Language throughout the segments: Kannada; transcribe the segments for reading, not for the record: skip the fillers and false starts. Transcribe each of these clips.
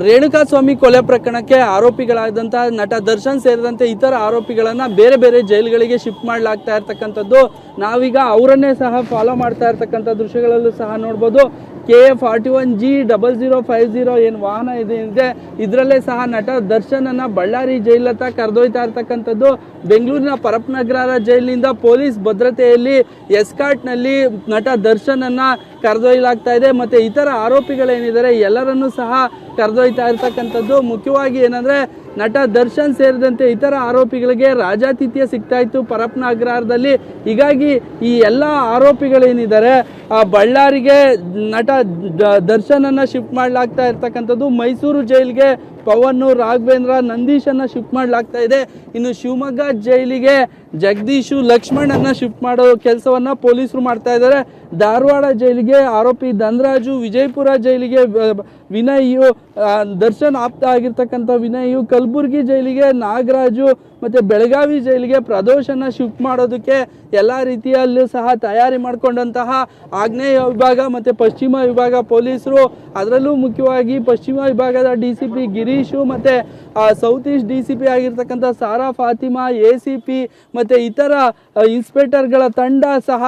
ರೇಣುಕಾಸ್ವಾಮಿ ಕೊಲೆ ಪ್ರಕರಣಕ್ಕೆ ಆರೋಪಿಗಳಾದಂತಹ ನಟ ದರ್ಶನ್ ಸೇರಿದಂತೆ ಇತರ ಆರೋಪಿಗಳನ್ನ ಬೇರೆ ಬೇರೆ ಜೈಲುಗಳಿಗೆ ಶಿಫ್ಟ್ ಮಾಡಲಾಗ್ತಾ ಇರ್ತಕ್ಕಂಥದ್ದು. ನಾವೀಗ ಅವರನ್ನೇ ಸಹ ಫಾಲೋ ಮಾಡ್ತಾ ಇರ್ತಕ್ಕಂಥ ದೃಶ್ಯಗಳಲ್ಲೂ ಸಹ ನೋಡ್ಬೋದು. KA41G0050 ಏನು ವಾಹನ ಇದೆ ಇದರಲ್ಲೇ ಸಹ ನಟ ದರ್ಶನ್ ಅನ್ನ ಬಳ್ಳಾರಿ ಜೈಲತ್ತ ಕರೆದೊಯ್ತಾ ಇರ್ತಕ್ಕಂಥದ್ದು. ಬೆಂಗಳೂರಿನ ಪರಪ್ಪನಗರ ಜೈಲಿನಿಂದ ಪೊಲೀಸ್ ಭದ್ರತೆಯಲ್ಲಿ ಎಸ್ಕಾರ್ಟ್ ನಲ್ಲಿ ನಟ ದರ್ಶನ್ ಅನ್ನ ಕರೆದೊಯ್ಯಲಾಗ್ತಾ ಇದೆ. ಮತ್ತೆ ಇತರ ಆರೋಪಿಗಳೇನಿದ್ದಾರೆ ಎಲ್ಲರನ್ನೂ ಸಹ ಕರೆದೊಯ್ತಾ ಇರ್ತಕ್ಕಂಥದ್ದು. ಮುಖ್ಯವಾಗಿ ಏನಂದ್ರೆ ನಟ ದರ್ಶನ್ ಸೇರಿದಂತೆ ಇತರ ಆರೋಪಿಗಳಿಗೆ ರಾಜಾತಿಥ್ಯ ಸಿಗ್ತಾ ಇತ್ತು ಪರಪ್ಪನಗರದಲ್ಲಿ. ಹೀಗಾಗಿ ಈ ಎಲ್ಲ ಆರೋಪಿಗಳೇನಿದ್ದಾರೆ ಬಳ್ಳಾರಿಗೆ ನಟ ದರ್ಶನ್ ಅನ್ನ ಶಿಫ್ಟ್ ಮಾಡಲಾಗ್ತಾ ಇರ್ತಕ್ಕಂಥದ್ದು. ಮೈಸೂರು ಜೈಲಿಗೆ ಪವನ್, ರಾಘವೇಂದ್ರ, ನಂದೀಶನ್ನ ಶಿಫ್ಟ್ ಮಾಡಲಾಗ್ತಾ ಇದೆ. ಇನ್ನು ಶಿವಮೊಗ್ಗ ಜೈಲಿಗೆ ಜಗದೀಶು, ಲಕ್ಷ್ಮಣನ್ನ ಶಿಫ್ಟ್ ಮಾಡೋ ಕೆಲಸವನ್ನ ಪೊಲೀಸರು ಮಾಡ್ತಾ ಇದ್ದಾರೆ. ಧಾರವಾಡ ಜೈಲಿಗೆ ಆರೋಪಿ ಧನರಾಜು, ವಿಜಯಪುರ ಜೈಲಿಗೆ ವಿನಯ್, ದರ್ಶನ್ ಆಪ್ತ ಆಗಿರ್ತಕ್ಕಂಥ ವಿನಯ್, ಕಲಬುರಗಿ ಜೈಲಿಗೆ ನಾಗರಾಜು, ಮತ್ತೆ ಬೆಳಗಾವಿ ಜೈಲಿಗೆ ಪ್ರದೋಷನ್ನ ಶಿಫ್ಟ್ ಮಾಡೋದಕ್ಕೆ ಎಲ್ಲ ರೀತಿಯಲ್ಲೂ ಸಹ ತಯಾರಿ ಮಾಡಿಕೊಂಡಂತಹ ಆಗ್ನೇಯ ವಿಭಾಗ ಮತ್ತೆ ಪಶ್ಚಿಮ ವಿಭಾಗ ಪೊಲೀಸರು, ಅದರಲ್ಲೂ ಮುಖ್ಯವಾಗಿ ಪಶ್ಚಿಮ ವಿಭಾಗದ DCP ಗಿರೀಶು ಮತ್ತೆ ಸೌತ್ ಈಸ್ಟ್ DCP ಆಗಿರ್ತಕ್ಕಂಥ ಸಾರಾ ಫಾತಿಮಾ, ACP ಮತ್ತೆ ಇತರ ಇನ್ಸ್ಪೆಕ್ಟರ್ಗಳ ತಂಡ ಸಹ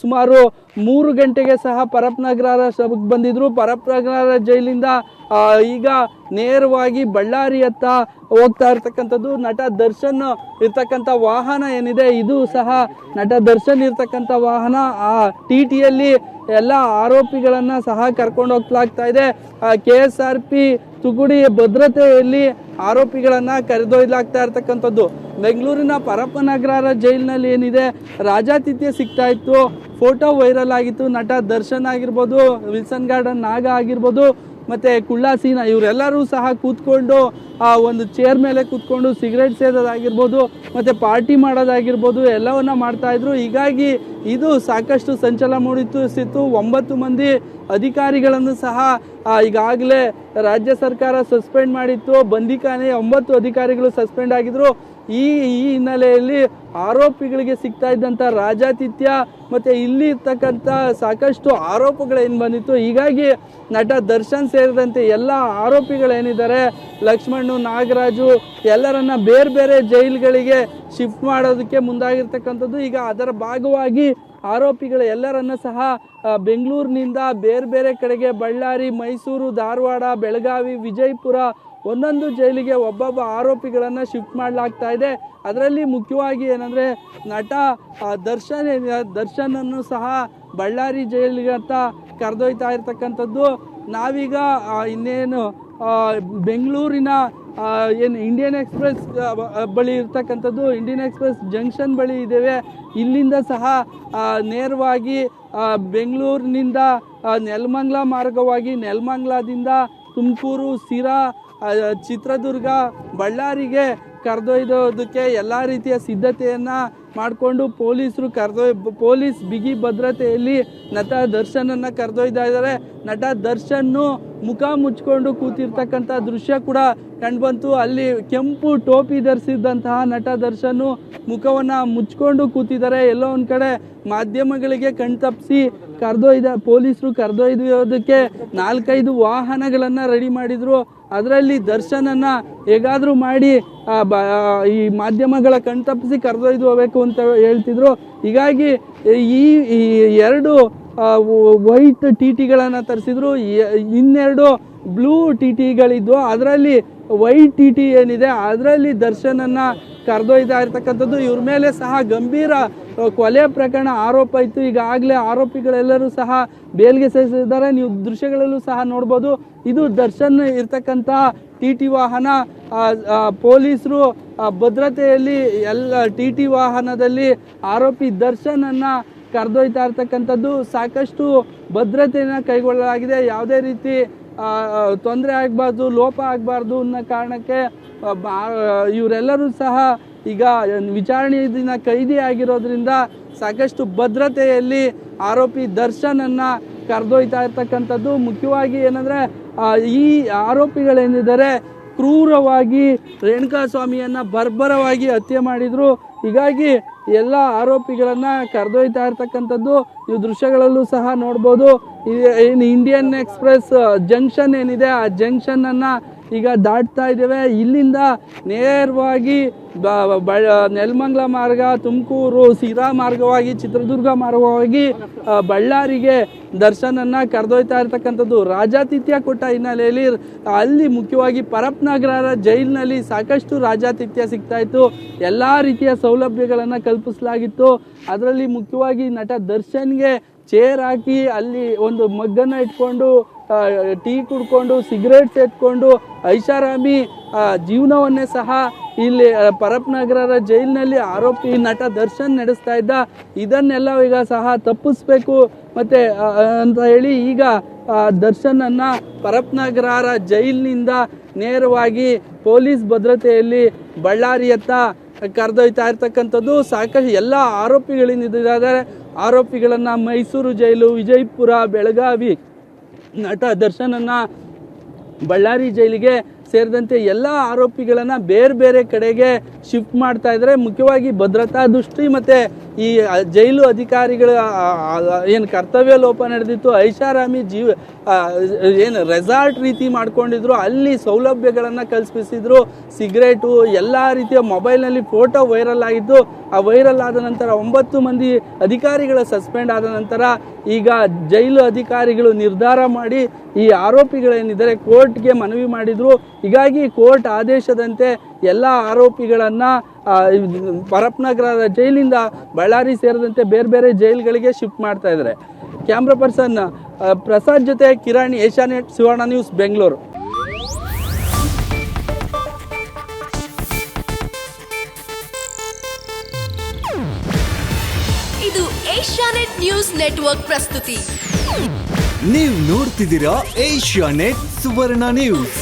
ಸುಮಾರು 3 ಗಂಟೆಗೆ ಸಹ ಪರಪ್ಪನಗರ ಬಂದಿದ್ರು. ಪರಪ್ಪನಗರ ಜೈಲಿಂದ ಈಗ ನೇರವಾಗಿ ಬಳ್ಳಾರಿಯತ್ತ ಹೋಗ್ತಾ ಇರ್ತಕ್ಕಂಥದ್ದು. ನಟ ದರ್ಶನ್ ಇರ್ತಕ್ಕಂಥ ವಾಹನ ಏನಿದೆ ಇದು ಸಹ ನಟ ದರ್ಶನ್ ಇರ್ತಕ್ಕಂಥ ವಾಹನ. TTಯಲ್ಲಿ ಎಲ್ಲ ಆರೋಪಿಗಳನ್ನ ಸಹ ಕರ್ಕೊಂಡು ಹೋಗ್ಲಾಗ್ತಾ ಇದೆ. KSRP ತುಗುಡಿ ಭದ್ರತೆಯಲ್ಲಿ ಆರೋಪಿಗಳನ್ನ ಕರೆದೊಯ್ಯಲಾಗ್ತಾ ಇರ್ತಕ್ಕಂಥದ್ದು. ಬೆಂಗಳೂರಿನ ಪರಪ್ಪನಗರ ಜೈಲಿನಲ್ಲಿ ಏನಿದೆ ರಾಜಾತಿಥ್ಯ ಸಿಗ್ತಾ ಇತ್ತು, ಫೋಟೋ ವೈರಲ್ ಆಗಿತ್ತು. ನಟ ದರ್ಶನ್ ಆಗಿರ್ಬೋದು, ವಿಲ್ಸನ್ ಗಾರ್ಡನ್ ನಾಗ ಆಗಿರ್ಬೋದು, ಮತ್ತೆ ಕುಳ್ಳಾಸೀನ ಇವರೆಲ್ಲರೂ ಸಹ ಕೂತ್ಕೊಂಡು ಒಂದು ಚೇರ್ ಮೇಲೆ ಕೂತ್ಕೊಂಡು ಸಿಗರೇಟ್ ಸೇದೋದಾಗಿರ್ಬೋದು, ಮತ್ತೆ ಪಾರ್ಟಿ ಮಾಡೋದಾಗಿರ್ಬೋದು ಎಲ್ಲವನ್ನ ಮಾಡ್ತಾ ಇದ್ರು. ಹೀಗಾಗಿ ಇದು ಸಾಕಷ್ಟು ಸಂಚಲನ ಮೂಡಿಸಿತ್ತು. 9 ಮಂದಿ ಅಧಿಕಾರಿಗಳನ್ನು ಸಹ ಈಗಾಗಲೇ ರಾಜ್ಯ ಸರ್ಕಾರ ಸಸ್ಪೆಂಡ್ ಮಾಡಿತ್ತು. ಬಂದಿಖಾನೆ 9 ಅಧಿಕಾರಿಗಳು ಸಸ್ಪೆಂಡ್ ಆಗಿದ್ರು. ಈ ಹಿನ್ನೆಲೆಯಲ್ಲಿ ಆರೋಪಿಗಳಿಗೆ ಸಿಗ್ತಾ ಇದ್ದಂಥ ರಾಜಾತಿಥ್ಯ ಮತ್ತೆ ಇಲ್ಲಿ ಇರ್ತಕ್ಕಂಥ ಸಾಕಷ್ಟು ಆರೋಪಗಳೇನು ಬಂದಿತ್ತು. ಹೀಗಾಗಿ ನಟ ದರ್ಶನ್ ಸೇರಿದಂತೆ ಎಲ್ಲ ಆರೋಪಿಗಳೇನಿದ್ದಾರೆ ಲಕ್ಷ್ಮಣ್, ನಾಗರಾಜು ಎಲ್ಲರನ್ನ ಬೇರೆ ಬೇರೆ ಜೈಲುಗಳಿಗೆ ಶಿಫ್ಟ್ ಮಾಡೋದಕ್ಕೆ ಮುಂದಾಗಿರ್ತಕ್ಕಂಥದ್ದು. ಈಗ ಅದರ ಭಾಗವಾಗಿ ಆರೋಪಿಗಳ ಎಲ್ಲರನ್ನ ಸಹ ಬೆಂಗಳೂರಿನಿಂದ ಬೇರೆ ಬೇರೆ ಕಡೆಗೆ ಬಳ್ಳಾರಿ, ಮೈಸೂರು, ಧಾರವಾಡ, ಬೆಳಗಾವಿ, ವಿಜಯಪುರ ಒಂದೊಂದು ಜೈಲಿಗೆ ಒಬ್ಬೊಬ್ಬ ಆರೋಪಿಗಳನ್ನ ಶಿಫ್ಟ್ ಮಾಡಲಾಗ್ತಾ ಇದೆ. ಅದರಲ್ಲಿ ಮುಖ್ಯವಾಗಿ ಏನಂದ್ರೆ ನಟ ದರ್ಶನ್ ಅನ್ನು ಸಹ ಬಳ್ಳಾರಿ ಜೈಲಿಗೆ ಅಂತ ಕರೆದೊಯ್ತಾ ಇರ್ತಕ್ಕಂಥದ್ದು. ನಾವೀಗ ಇನ್ನೇನು ಬೆಂಗಳೂರಿನ ಏನು ಇಂಡಿಯನ್ ಎಕ್ಸ್ಪ್ರೆಸ್ ಬಳಿ ಇರ್ತಕ್ಕಂಥದ್ದು, ಇಂಡಿಯನ್ ಎಕ್ಸ್ಪ್ರೆಸ್ ಜಂಕ್ಷನ್ ಬಳಿ ಇದ್ದೇವೆ. ಇಲ್ಲಿಂದ ಸಹ ನೇರವಾಗಿ ಬೆಂಗಳೂರಿನಿಂದ ನೆಲಮಂಗಲ ಮಾರ್ಗವಾಗಿ ನೆಲಮಂಗಲದಿಂದ ತುಮಕೂರು, ಸಿರಾ, ಚಿತ್ರದುರ್ಗ, ಬಳ್ಳಾರಿಗೆ ಕರೆದೊಯ್ದೋದಕ್ಕೆ ಎಲ್ಲ ರೀತಿಯ ಸಿದ್ಧತೆಯನ್ನ ಮಾಡಿಕೊಂಡು ಪೊಲೀಸ್ ಬಿಗಿ ಭದ್ರತೆಯಲ್ಲಿ ನಟ ದರ್ಶನನ್ನ ಕರೆದೊಯ್ತಾ ಇದ್ದಾರೆ. ನಟ ದರ್ಶನ್ನು ಮುಖ ಮುಚ್ಕೊಂಡು ಕೂತಿರ್ತಕ್ಕಂಥ ದೃಶ್ಯ ಕೂಡ ಕಂಡುಬಂತು. ಅಲ್ಲಿ ಕೆಂಪು ಟೋಪಿ ಧರಿಸಿದಂತಹ ನಟ ದರ್ಶನ್ನು ಮುಖವನ್ನ ಮುಚ್ಕೊಂಡು ಕೂತಿದ್ದಾರೆ. ಎಲ್ಲೋ ಒಂದ್ ಕಡೆ ಮಾಧ್ಯಮಗಳಿಗೆ ಕಣ್ತಪ್ಪಿಸಿ ಪೊಲೀಸರು ಕರೆದೊಯ್ಯೋದಕ್ಕೆ 4-5 ವಾಹನಗಳನ್ನ ರೆಡಿ ಮಾಡಿದ್ರು. ಅದರಲ್ಲಿ ದರ್ಶನನ್ನ ಹೇಗಾದ್ರೂ ಮಾಡಿ ಈ ಮಾಧ್ಯಮಗಳ ಕಣ್ತಪ್ಪಿಸಿ ಕರೆದೊಯ್ದು ಹೋಗ್ಬೇಕು ಅಂತ ಹೇಳ್ತಿದ್ರು. ಹೀಗಾಗಿ ಈ 2 ವೈಟ್ TTಗಳನ್ನ ತರಿಸಿದ್ರು, 2 ಬ್ಲೂ TTಗಳಿದ್ವು. ಅದರಲ್ಲಿ ವೈಟ್ TT ಏನಿದೆ ಅದರಲ್ಲಿ ದರ್ಶನನ್ನ ಕರೆದೊಯ್ತಾ ಇರ್ತಕ್ಕಂಥದ್ದು. ಇವ್ರ ಮೇಲೆ ಸಹ ಗಂಭೀರ ಕೊಲೆ ಪ್ರಕರಣ ಆರೋಪ ಇತ್ತು. ಈಗಾಗಲೇ ಆರೋಪಿಗಳೆಲ್ಲರೂ ಸಹ ಬೇಲ್ಗೆ ಸೇರಿಸಿದ್ದಾರೆ. ನೀವು ದೃಶ್ಯಗಳಲ್ಲೂ ಸಹ ನೋಡ್ಬೋದು. ಇದು ದರ್ಶನ್ ಇರ್ತಕ್ಕಂಥ TT ವಾಹನ. ಪೊಲೀಸರು ಭದ್ರತೆಯಲ್ಲಿ ಎಲ್ಲ TT ವಾಹನದಲ್ಲಿ ಆರೋಪಿ ದರ್ಶನ್ ಅನ್ನ ಕರೆದೊಯ್ತಾ ಇರ್ತಕ್ಕಂಥದ್ದು. ಸಾಕಷ್ಟು ಭದ್ರತೆಯನ್ನ ಕೈಗೊಳ್ಳಲಾಗಿದೆ. ಯಾವುದೇ ರೀತಿ ತೊಂದರೆ ಆಗಬಾರ್ದು, ಲೋಪ ಆಗಬಾರ್ದು ಅನ್ನೋ ಕಾರಣಕ್ಕೆ ಇವರೆಲ್ಲರೂ ಸಹ ಈಗ ವಿಚಾರಣೆಯ ಕೈದಿ ಆಗಿರೋದ್ರಿಂದ ಸಾಕಷ್ಟು ಭದ್ರತೆಯಲ್ಲಿ ಆರೋಪಿ ದರ್ಶನ್ ಅನ್ನ ಕರೆದೊಯ್ತಾ ಇರ್ತಕ್ಕಂಥದ್ದು. ಮುಖ್ಯವಾಗಿ ಏನಂದ್ರೆ ಈ ಆರೋಪಿಗಳೇನಿದ್ದಾರೆ ಕ್ರೂರವಾಗಿ ರೇಣುಕಾಸ್ವಾಮಿಯನ್ನು ಬರ್ಬರವಾಗಿ ಹತ್ಯೆ ಮಾಡಿದರು. ಹೀಗಾಗಿ ಎಲ್ಲ ಆರೋಪಿಗಳನ್ನು ಕರೆದೊಯ್ತಾ ಇರ್ತಕ್ಕಂಥದ್ದು ನೀವು ದೃಶ್ಯಗಳಲ್ಲೂ ಸಹ ನೋಡ್ಬೋದು. ಏನು ಇಂಡಿಯನ್ ಎಕ್ಸ್ಪ್ರೆಸ್ ಜಂಕ್ಷನ್ ಏನಿದೆ ಆ ಜಂಕ್ಷನನ್ನು ಈಗ ದಾಟ್ತಾ ಇದ್ದೇವೆ. ಇಲ್ಲಿಂದ ನೇರವಾಗಿ ನೆಲಮಂಗಲ ಮಾರ್ಗ, ತುಮಕೂರು, ಸಿರಾ ಮಾರ್ಗವಾಗಿ, ಚಿತ್ರದುರ್ಗ ಮಾರ್ಗವಾಗಿ ಬಳ್ಳಾರಿಗೆ ದರ್ಶನನ್ನು ಕರೆದೊಯ್ತಾ ಇರ್ತಕ್ಕಂಥದ್ದು. ರಾಜಾತಿಥ್ಯ ಕೊಟ್ಟ ಹಿನ್ನೆಲೆಯಲ್ಲಿ ಅಲ್ಲಿ ಮುಖ್ಯವಾಗಿ ಪರಪ್ನಗರ ಜೈಲಿನಲ್ಲಿ ಸಾಕಷ್ಟು ರಾಜಾತಿಥ್ಯ ಸಿಗ್ತಾ ಇತ್ತು. ಎಲ್ಲ ರೀತಿಯ ಸೌಲಭ್ಯಗಳನ್ನು ಕಲ್ಪಿಸಲಾಗಿತ್ತು. ಅದರಲ್ಲಿ ಮುಖ್ಯವಾಗಿ ನಟ ದರ್ಶನ್ಗೆ ಚೇರ್ ಹಾಕಿ ಅಲ್ಲಿ ಒಂದು ಮಗ್ಗನ್ನು ಇಟ್ಕೊಂಡು ಟೀ ಕುಡ್ಕೊಂಡು ಸಿಗರೇಟ್ಸ್ ಎತ್ಕೊಂಡು ಐಷಾರಾಮಿ ಜೀವನವನ್ನೇ ಸಹ ಇಲ್ಲಿ ಪರಪ್ನಗರ ಜೈಲಿನಲ್ಲಿ ಆರೋಪಿ ನಟ ದರ್ಶನ್ ನಡೆಸ್ತಾ ಇದ್ದ. ಇದನ್ನೆಲ್ಲ ಈಗ ಸಹ ತಪ್ಪಿಸ್ಬೇಕು ಮತ್ತೆ ಅಂತ ಹೇಳಿ ಈಗ ದರ್ಶನನ್ನು ಪರಪ್ನಗರ ಜೈಲಿನಿಂದ ನೇರವಾಗಿ ಪೊಲೀಸ್ ಭದ್ರತೆಯಲ್ಲಿ ಬಳ್ಳಾರಿಯತ್ತ ಕರೆದೊಯ್ತಾ ಇರ್ತಕ್ಕಂಥದ್ದು. ಸಾಕಷ್ಟು ಎಲ್ಲ ಆರೋಪಿಗಳಿದ್ದಾರೆ. ಆರೋಪಿಗಳನ್ನು ಮೈಸೂರು ಜೈಲು, ವಿಜಯಪುರ, ಬೆಳಗಾವಿ, ನಟ ದರ್ಶನನ್ನು ಬಳ್ಳಾರಿ ಜೈಲಿಗೆ ಸೇರಿದಂತೆ ಎಲ್ಲ ಆರೋಪಿಗಳನ್ನು ಬೇರೆ ಬೇರೆ ಕಡೆಗೆ ಶಿಫ್ಟ್ ಮಾಡ್ತಾ ಇದ್ದಾರೆ. ಮುಖ್ಯವಾಗಿ ಭದ್ರತಾ ದೃಷ್ಟಿ ಮತ್ತು ಈ ಜೈಲು ಅಧಿಕಾರಿಗಳ ಏನು ಕರ್ತವ್ಯ ಲೋಪ ನಡೆದಿತ್ತು, ಐಷಾರಾಮಿ ಏನು ರೆಸಾರ್ಟ್ ರೀತಿ ಮಾಡ್ಕೊಂಡಿದ್ರು, ಅಲ್ಲಿ ಸೌಲಭ್ಯಗಳನ್ನು ಕಲ್ಪಿಸಿದ್ರು. ಸಿಗರೇಟು, ಎಲ್ಲ ರೀತಿಯ ಮೊಬೈಲ್ನಲ್ಲಿ ಫೋಟೋ ವೈರಲ್ ಆಗಿದ್ದು. ಆ ವೈರಲ್ ಆದ ನಂತರ 9 ಮಂದಿ ಅಧಿಕಾರಿಗಳ ಸಸ್ಪೆಂಡ್ ಆದ ನಂತರ ಈಗ ಜೈಲು ಅಧಿಕಾರಿಗಳು ನಿರ್ಧಾರ ಮಾಡಿ ಈ ಆರೋಪಿಗಳೇನಿದ್ದಾರೆ ಕೋರ್ಟ್ಗೆ ಮನವಿ ಮಾಡಿದ್ರು. ಹೀಗಾಗಿ ಕೋರ್ಟ್ ಆದೇಶದಂತೆ ಎಲ್ಲ ಆರೋಪಿಗಳನ್ನು ಪರಪ್ನಗರ ಜೈಲಿಂದ ಬಳ್ಳಾರಿ ಸೇರಿದಂತೆ ಬೇರೆ ಬೇರೆ ಜೈಲುಗಳಿಗೆ ಶಿಫ್ಟ್ ಮಾಡ್ತಾ ಇದ್ದಾರೆ. ಕ್ಯಾಮ್ರಾ ಪರ್ಸನ್ ಪ್ರಸಾದ್ ಜೊತೆ ಕಿರಣ್, ಏಷ್ಯಾನೆಟ್ ಸುವರ್ಣ ನ್ಯೂಸ್, ಬೆಂಗಳೂರು. ಇದು ಏಷ್ಯಾನೆಟ್ ನ್ಯೂಸ್ ನೆಟ್ವರ್ಕ್ ಪ್ರಸ್ತುತಿ. ನೀವು ನೋಡ್ತಿದ್ದೀರಾ ಏಷ್ಯಾನೆಟ್ ಸುವರ್ಣ ನ್ಯೂಸ್.